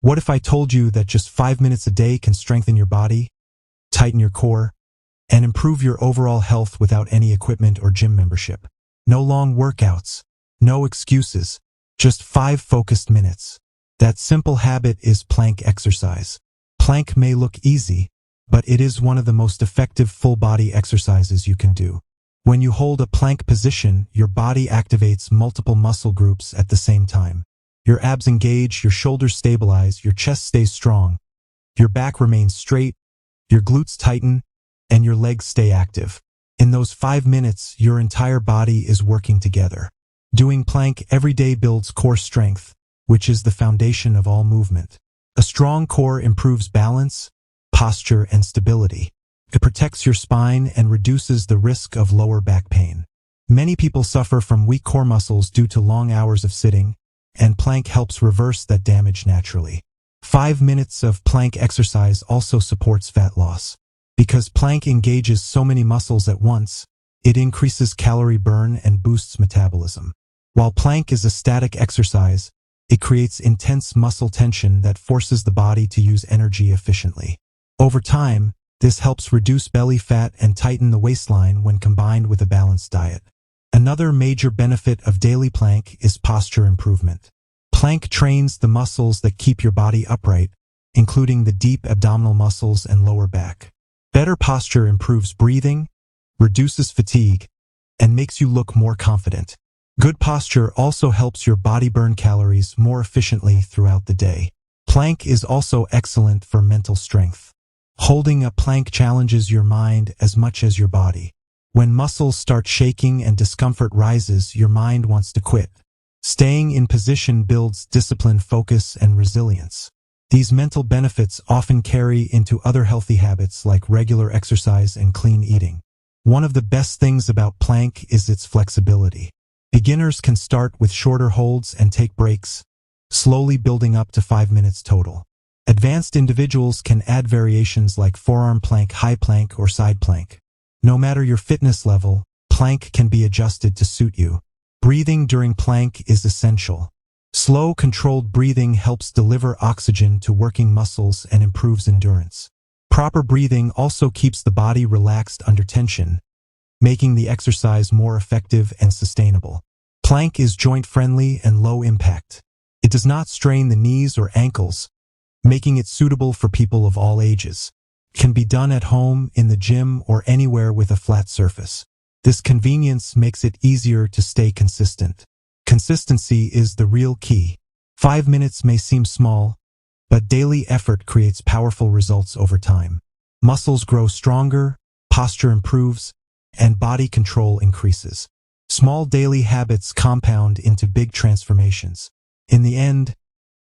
What if I told you that just 5 minutes a day can strengthen your body, tighten your core, and improve your overall health without any equipment or gym membership? No long workouts, no excuses, just 5 focused minutes. That simple habit is plank exercise. Plank may look easy, but it is one of the most effective full-body exercises you can do. When you hold a plank position, your body activates multiple muscle groups at the same time. Your abs engage, your shoulders stabilize, your chest stays strong, your back remains straight, your glutes tighten, and your legs stay active. In those 5 minutes, your entire body is working together. Doing plank every day builds core strength, which is the foundation of all movement. A strong core improves balance, posture, and stability. It protects your spine and reduces the risk of lower back pain. Many people suffer from weak core muscles due to long hours of sitting, and plank helps reverse that damage naturally. 5 minutes of plank exercise also supports fat loss. Because plank engages so many muscles at once, it increases calorie burn and boosts metabolism. While plank is a static exercise, it creates intense muscle tension that forces the body to use energy efficiently. Over time, this helps reduce belly fat and tighten the waistline when combined with a balanced diet. Another major benefit of daily plank is posture improvement. Plank trains the muscles that keep your body upright, including the deep abdominal muscles and lower back. Better posture improves breathing, reduces fatigue, and makes you look more confident. Good posture also helps your body burn calories more efficiently throughout the day. Plank is also excellent for mental strength. Holding a plank challenges your mind as much as your body. When muscles start shaking and discomfort rises, your mind wants to quit. Staying in position builds discipline, focus, and resilience. These mental benefits often carry into other healthy habits like regular exercise and clean eating. One of the best things about plank is its flexibility. Beginners can start with shorter holds and take breaks, slowly building up to 5 minutes total. Advanced individuals can add variations like forearm plank, high plank, or side plank. No matter your fitness level, plank can be adjusted to suit you. Breathing during plank is essential. Slow, controlled breathing helps deliver oxygen to working muscles and improves endurance. Proper breathing also keeps the body relaxed under tension, making the exercise more effective and sustainable. Plank is joint-friendly and low-impact. It does not strain the knees or ankles, making it suitable for people of all ages. It can be done at home, in the gym, or anywhere with a flat surface. This convenience makes it easier to stay consistent. Consistency is the real key. 5 minutes may seem small, but daily effort creates powerful results over time. Muscles grow stronger, posture improves, and body control increases. Small daily habits compound into big transformations. In the end,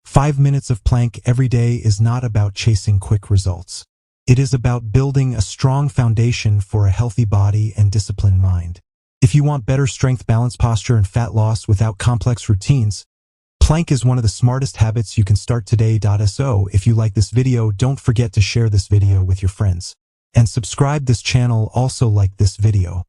5 minutes of plank every day is not about chasing quick results. It is about building a strong foundation for a healthy body and disciplined mind. If you want better strength, balance, posture, and fat loss without complex routines, plank is one of the smartest habits you can start today. So if you like this video, don't forget to share this video with your friends. And subscribe this channel. Also like this video.